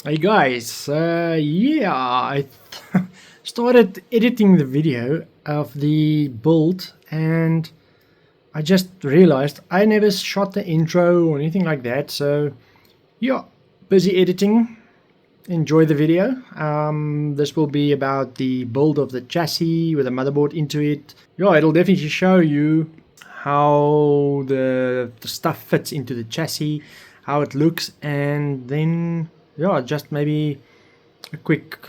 Hey guys, yeah, I started editing the video of the build and I just realized I never shot the intro or anything like that, so yeah, busy editing. Enjoy the video. This will be about the build of the chassis with a motherboard into it. Yeah, it'll definitely show you how the stuff fits into the chassis, how it looks, and then yeah, just maybe a quick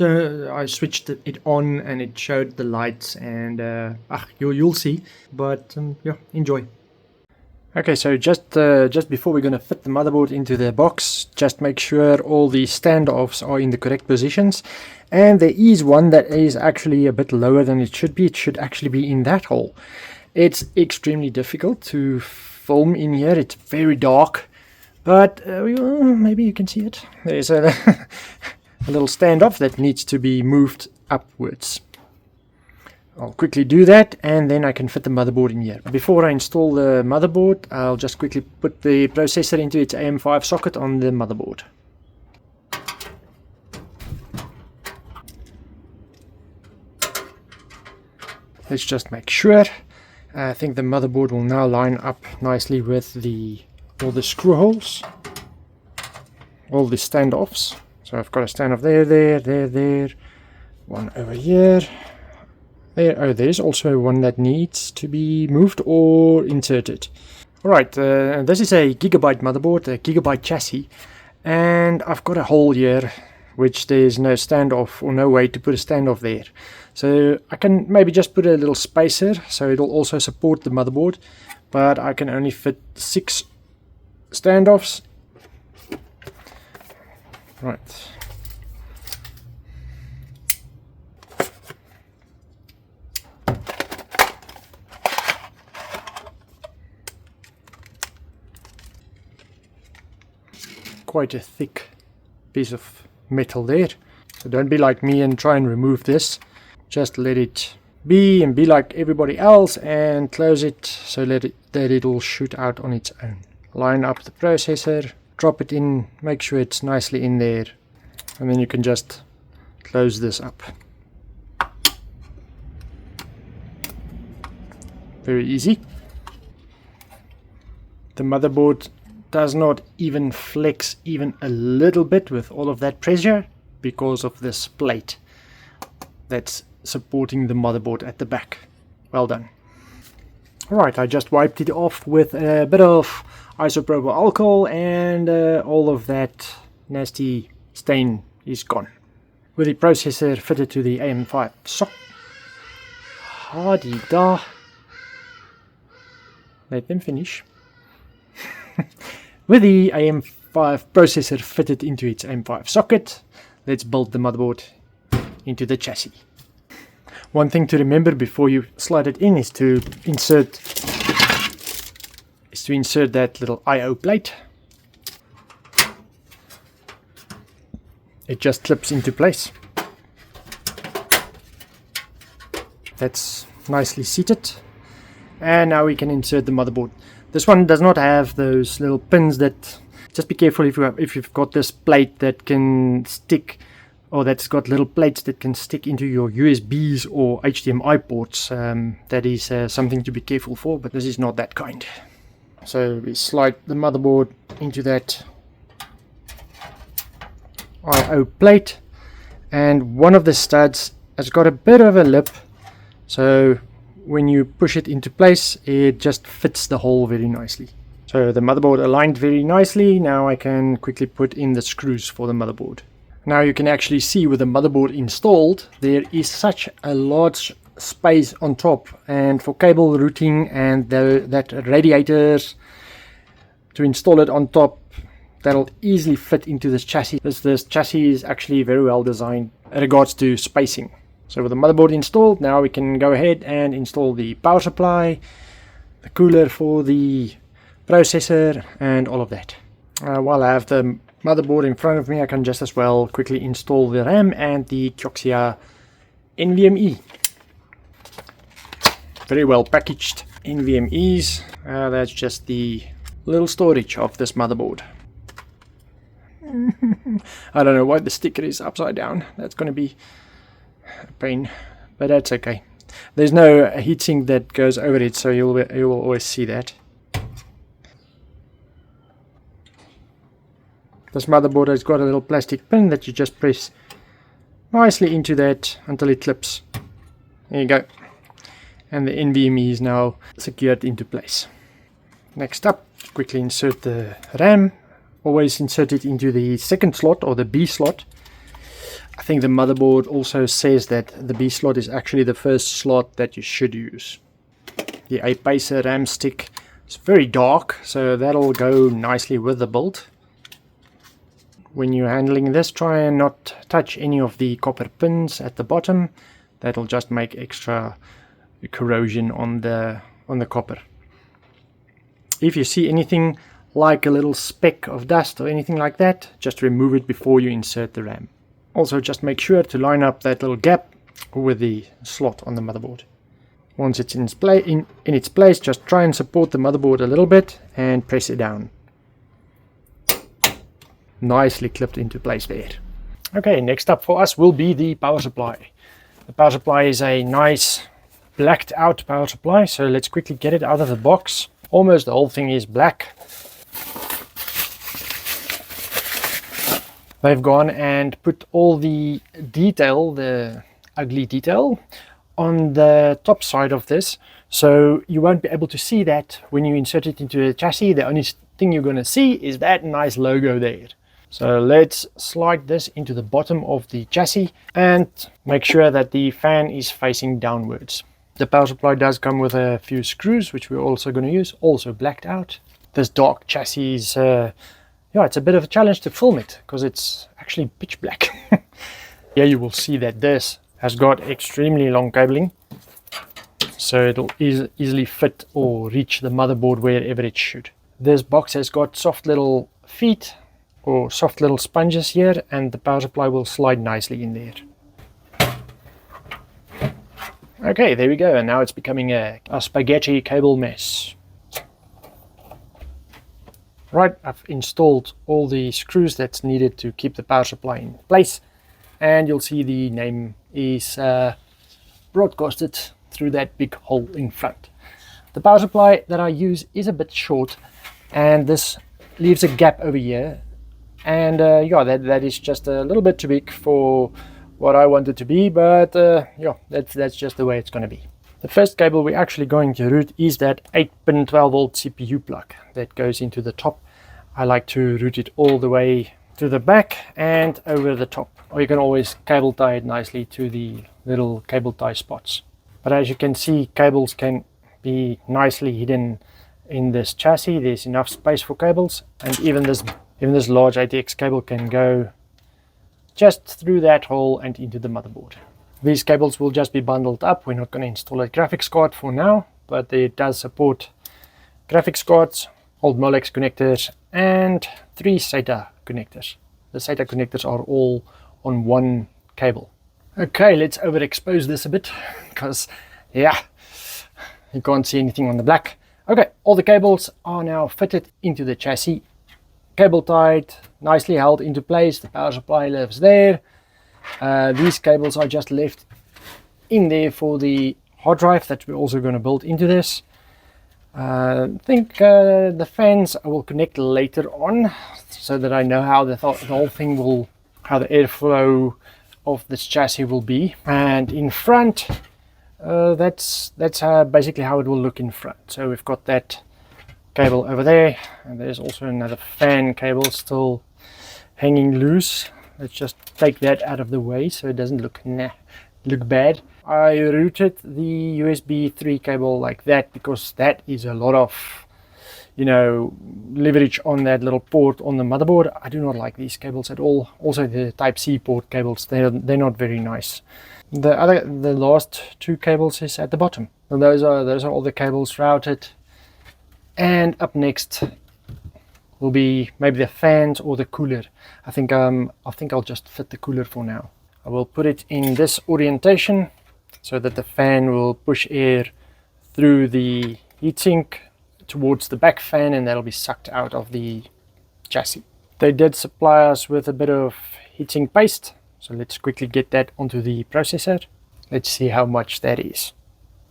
I switched it on and it showed the lights, and you'll see. But yeah, enjoy. Okay, so just before we're going to fit the motherboard into the box, just make sure all the standoffs are in the correct positions. And there is one that is actually a bit lower than it should be. It should actually be in that hole. It's extremely difficult to film in here. It's very dark, but maybe you can see it. There's a, a little standoff that needs to be moved upwards. I'll quickly do that and then I can fit the motherboard in here. Before I install the motherboard, I'll just quickly put the processor into its AM5 socket on the motherboard. Let's just make sure. I think the motherboard will now line up nicely with all the screw holes, all the standoffs. So I've got a standoff there, one over here. There's also one that needs to be moved or inserted. Alright, this is a Gigabyte motherboard, a Gigabyte chassis, and I've got a hole here which there's no standoff or no way to put a standoff there. So I can maybe just put a little spacer so it'll also support the motherboard, but I can only fit 6 standoffs. Right. Quite a thick piece of metal there, so don't be like me and try and remove this. Just let it be and be like everybody else and close it so that it'll shoot out on its own. Line up the processor, drop it in, make sure it's nicely in there, and then you can just close this up. Very easy. The motherboard does not even flex even a little bit with all of that pressure because of this plate that's supporting the motherboard at the back. Well done. Alright, I just wiped it off with a bit of isopropyl alcohol and all of that nasty stain is gone. With the processor fitted to the AM5 socket. Hardy da. Let them finish. With the AM5 processor fitted into its AM5 socket, let's build the motherboard into the chassis. One thing to remember before you slide it in is to insert that little I/O plate. It just clips into place. That's nicely seated. And now we can insert the motherboard. This one does not have those little pins that, just be careful if you've got this plate that can stick, or that's got little plates that can stick into your USBs or HDMI ports. That is something to be careful for, but this is not that kind. So we slide the motherboard into that I/O plate, and one of the studs has got a bit of a lip, so when you push it into place, it just fits the hole very nicely. So the motherboard aligned very nicely. Now I can quickly put in the screws for the motherboard. Now you can actually see with the motherboard installed, there is such a large space on top, and for cable routing and that radiators, to install it on top, that'll easily fit into this chassis. This chassis is actually very well designed in regards to spacing. So with the motherboard installed, now we can go ahead and install the power supply, the cooler for the processor, and all of that. While I have the motherboard in front of me, I can just as well quickly install the RAM and the Gigabyte NVMe. Very well packaged NVMe's. That's just the little storage of this motherboard. I don't know why the sticker is upside down. That's going to be a pain, but that's okay. There's no heatsink that goes over it, so you will always see that. This motherboard has got a little plastic pin that you just press nicely into that until it clips. There you go. And the NVMe is now secured into place. Next up, quickly insert the RAM. Always insert it into the second slot or the B slot. I think the motherboard also says that the B slot is actually the first slot that you should use. The Apacer RAM stick is very dark, so that'll go nicely with the build. When you're handling this, try and not touch any of the copper pins at the bottom. That'll just make extra corrosion on the copper. If you see anything like a little speck of dust or anything like that, just remove it before you insert the RAM. Also, just make sure to line up that little gap with the slot on the motherboard. Once it's in its place, just try and support the motherboard a little bit and press it down. Nicely clipped into place there. Okay, next up for us will be the power supply. The power supply is a nice blacked out power supply, so let's quickly get it out of the box. Almost the whole thing is black. They've gone and put all the detail, the ugly detail, on the top side of this, so you won't be able to see that when you insert it into the chassis. The only thing you're going to see is that nice logo there. So let's slide this into the bottom of the chassis and make sure that the fan is facing downwards. The power supply does come with a few screws, which we're also going to use, also blacked out. This dark chassis is, yeah, it's a bit of a challenge to film it because it's actually pitch black. Here you will see that this has got extremely long cabling, so it'll easily fit or reach the motherboard wherever it should. This box has got soft little feet or soft little sponges here, and the power supply will slide nicely in there. Okay, there we go, and now it's becoming a spaghetti cable mess. Right, I've installed all the screws that's needed to keep the power supply in place, and you'll see the name is broadcasted through that big hole in front. The power supply that I use is a bit short, and this leaves a gap over here, and yeah, that is just a little bit too big for what I want it to be, but yeah, that's just the way it's going to be. The first cable we're actually going to route is that 8-pin 12-volt CPU plug that goes into the top. I like to route it all the way to the back and over the top, or you can always cable tie it nicely to the little cable tie spots. But as you can see, cables can be nicely hidden in this chassis. There's enough space for cables, and even this large ATX cable can go just through that hole and into the motherboard. These cables will just be bundled up. We're not going to install a graphics card for now, but it does support graphics cards, old Molex connectors, and 3 SATA connectors. The SATA connectors are all on one cable. Okay, let's overexpose this a bit, because yeah, you can't see anything on the black. Okay, all the cables are now fitted into the chassis, cable tied, nicely held into place. The power supply lives there. These cables are just left in there for the hard drive that we're also going to build into this. I think the fans I will connect later on, so that I know how the whole thing will, how the airflow of this chassis will be. And in front, that's basically how it will look in front. So we've got that cable over there, and there's also another fan cable still hanging loose. Let's just take that out of the way so it doesn't look bad. I routed the USB 3 cable like that because that is a lot of, you know, leverage on that little port on the motherboard. I do not like these cables at all. Also the Type-C port cables, they're not very nice. The last 2 cables is at the bottom. And those are all the cables routed. And up next will be maybe the fans or the cooler. I think I'll just fit the cooler for now. I will put it in this orientation so that the fan will push air through the heatsink towards the back fan, and that'll be sucked out of the chassis. They did supply us with a bit of heatsink paste, so let's quickly get that onto the processor. Let's see how much that is.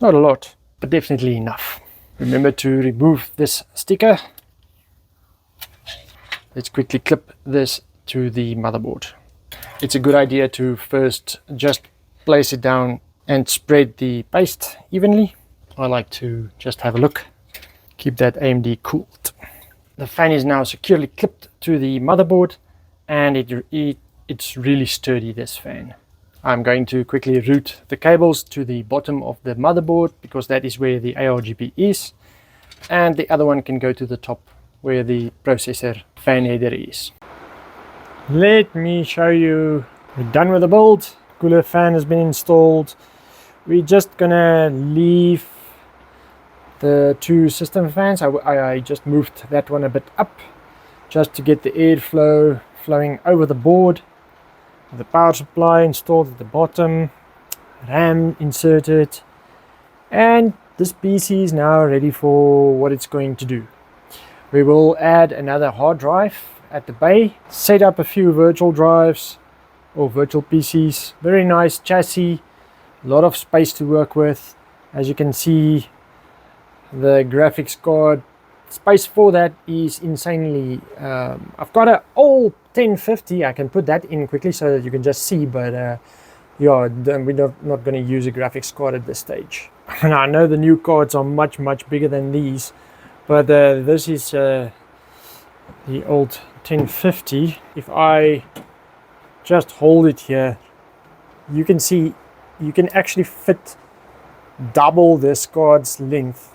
Not a lot, but definitely enough. Remember to remove this sticker. Let's quickly clip this to the motherboard. It's a good idea to first just place it down and spread the paste evenly. I like to just have a look. Keep that AMD cooled. The fan is now securely clipped to the motherboard, and it's really sturdy, this fan. I'm going to quickly route the cables to the bottom of the motherboard because that is where the ARGB is, and the other one can go to the top where the processor fan header is. Let me show you. We're done with the build. Cooler fan has been installed. We're just gonna leave the two system fans. I just moved that one a bit up just to get the airflow flowing over the board. The power supply installed at the bottom, RAM inserted, and this PC is now ready for what it's going to do. We will add another hard drive at the bay, set up a few virtual drives or virtual PCs. Very nice chassis, a lot of space to work with. As you can see, the graphics card space for that is insanely I've got an old 1050. I can put that in quickly so that you can just see, but yeah, we're not going to use a graphics card at this stage. And I know the new cards are much bigger than these, but this is the old 1050. If I just hold it here, you can see you can actually fit double this card's length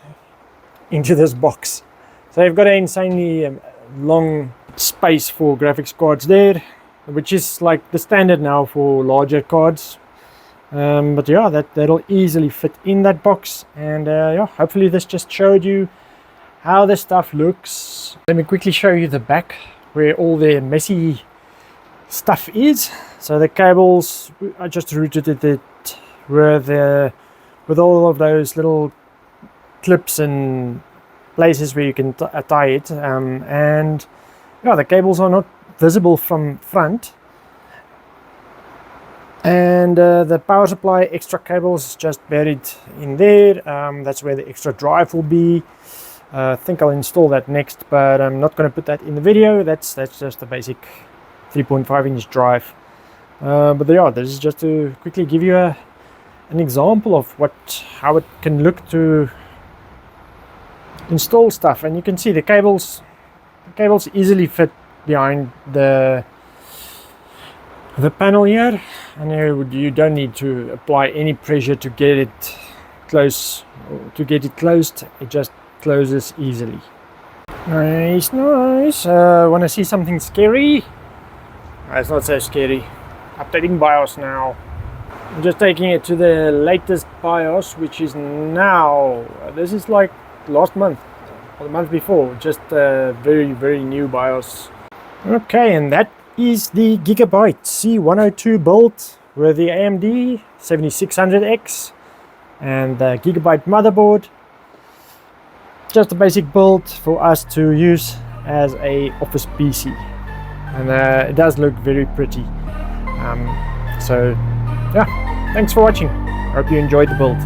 into this box. So you've got an insanely long space for graphics cards there, which is like the standard now for larger cards. But yeah, that'll easily fit in that box. And yeah, hopefully this just showed you how the stuff looks. Let me quickly show you the back where all the messy stuff is. So the cables, I just routed it with all of those little clips and places where you can tie it, and yeah, the cables are not visible from front, and the power supply extra cables is just buried in there. That's where the extra drive will be. I think I'll install that next, but I'm not going to put that in the video. That's just a basic 3.5-inch drive. But yeah, this is just to quickly give you an example of how it can look to install stuff. And you can see the cables easily fit behind the panel here, and you don't need to apply any pressure to get it close, or to get it closed. It just closes easily. Nice. Want to see something scary? It's not so scary. Updating BIOS now. I'm just taking it to the latest BIOS, which is now, this is like last month or the month before, just a very new BIOS. Okay, and that is the Gigabyte C102 build with the AMD 7600X and the Gigabyte motherboard. Just a basic build for us to use as a office PC, and it does look very pretty. So yeah, thanks for watching. Hope you enjoyed the build.